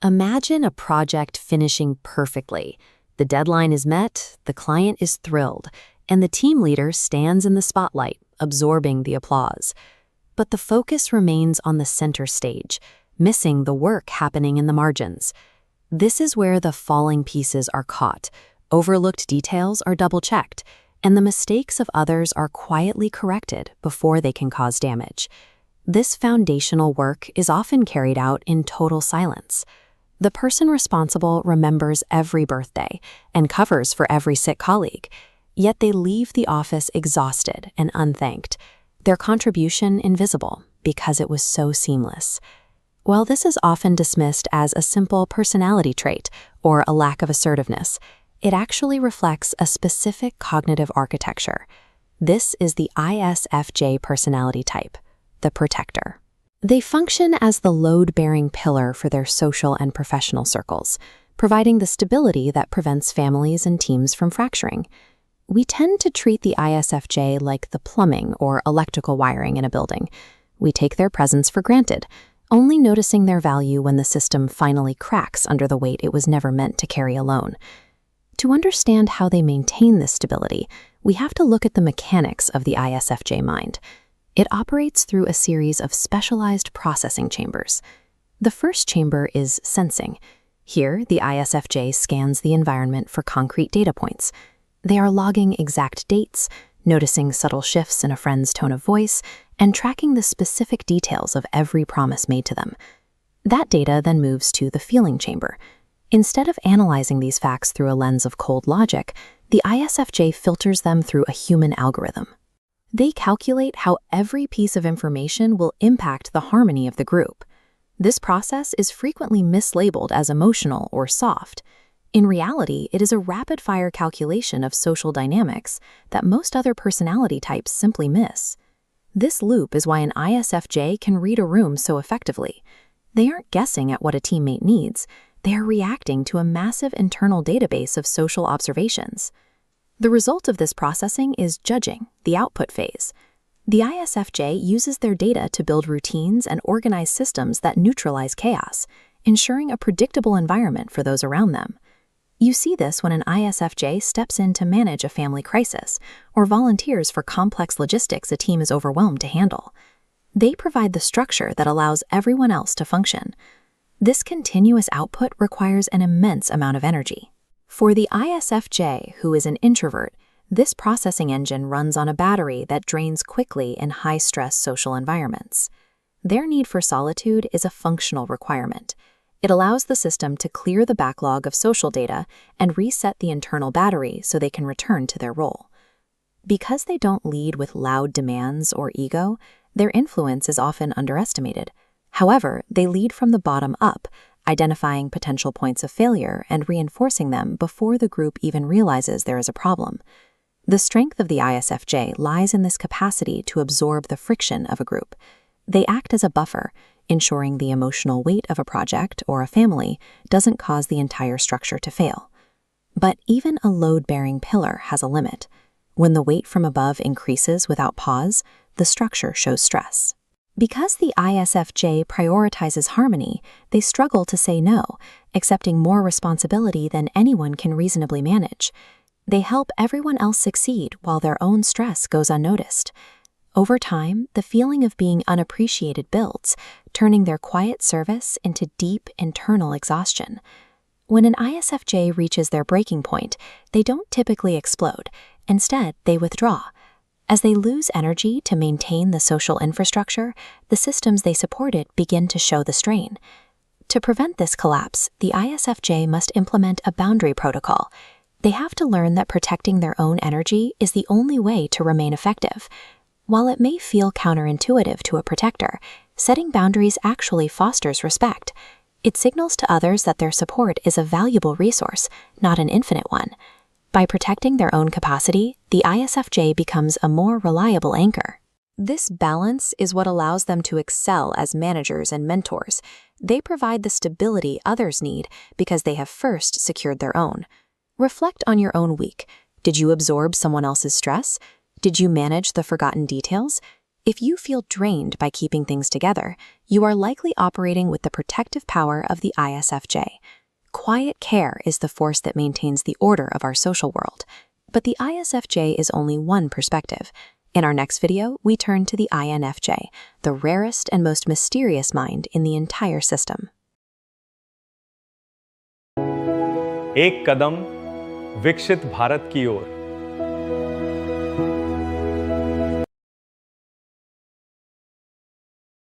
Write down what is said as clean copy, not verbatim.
Imagine a project finishing perfectly. The deadline is met, the client is thrilled, and the team leader stands in the spotlight, absorbing the applause. But the focus remains on the center stage, missing the work happening in the margins. This is where the falling pieces are caught, overlooked details are double-checked, and the mistakes of others are quietly corrected before they can cause damage. This foundational work is often carried out in total silence. The person responsible remembers every birthday and covers for every sick colleague, yet they leave the office exhausted and unthanked, their contribution invisible because it was so seamless. While this is often dismissed as a simple personality trait or a lack of assertiveness, it actually reflects a specific cognitive architecture. This is the ISFJ personality type, the protector. They function as the load-bearing pillar for their social and professional circles, providing the stability that prevents families and teams from fracturing. We tend to treat the ISFJ like the plumbing or electrical wiring in a building. We take their presence for granted, only noticing their value when the system finally cracks under the weight it was never meant to carry alone. To understand how they maintain this stability, we have to look at the mechanics of the ISFJ mind. It operates through a series of specialized processing chambers. The first chamber is sensing. Here, the ISFJ scans the environment for concrete data points. They are logging exact dates, noticing subtle shifts in a friend's tone of voice, and tracking the specific details of every promise made to them. That data then moves to the feeling chamber. Instead of analyzing these facts through a lens of cold logic, the ISFJ filters them through a human algorithm. They calculate how every piece of information will impact the harmony of the group. This process is frequently mislabeled as emotional or soft. In reality, it is a rapid-fire calculation of social dynamics that most other personality types simply miss. This loop is why an ISFJ can read a room so effectively. They aren't guessing at what a teammate needs. They are reacting to a massive internal database of social observations. The result of this processing is judging, the output phase. The ISFJ uses their data to build routines and organize systems that neutralize chaos, ensuring a predictable environment for those around them. You see this when an ISFJ steps in to manage a family crisis or volunteers for complex logistics a team is overwhelmed to handle. They provide the structure that allows everyone else to function. This continuous output requires an immense amount of energy. For the ISFJ, who is an introvert, this processing engine runs on a battery that drains quickly in high-stress social environments. Their need for solitude is a functional requirement. It allows the system to clear the backlog of social data and reset the internal battery so they can return to their role. Because they don't lead with loud demands or ego, their influence is often underestimated. However, they lead from the bottom up, identifying potential points of failure and reinforcing them before the group even realizes there is a problem. The strength of the ISFJ lies in this capacity to absorb the friction of a group. They act as a buffer, ensuring the emotional weight of a project or a family doesn't cause the entire structure to fail. But even a load-bearing pillar has a limit. When the weight from above increases without pause, the structure shows stress. Because the ISFJ prioritizes harmony, they struggle to say no, accepting more responsibility than anyone can reasonably manage. They help everyone else succeed while their own stress goes unnoticed. Over time, the feeling of being unappreciated builds, turning their quiet service into deep internal exhaustion. When an ISFJ reaches their breaking point, they don't typically explode. Instead, they withdraw. As they lose energy to maintain the social infrastructure, the systems they supported begin to show the strain. To prevent this collapse, the ISFJ must implement a boundary protocol. They have to learn that protecting their own energy is the only way to remain effective. While it may feel counterintuitive to a protector, setting boundaries actually fosters respect. It signals to others that their support is a valuable resource, not an infinite one. By protecting their own capacity, the ISFJ becomes a more reliable anchor. This balance is what allows them to excel as managers and mentors. They provide the stability others need because they have first secured their own. Reflect on your own week. Did you absorb someone else's stress? Did you manage the forgotten details? If you feel drained by keeping things together, you are likely operating with the protective power of the ISFJ. Quiet care is the force that maintains the order of our social world. But the ISFJ is only one perspective. In our next video, we turn to the INFJ, the rarest and most mysterious mind in the entire system. एक कदम विकसित भारत की ओर।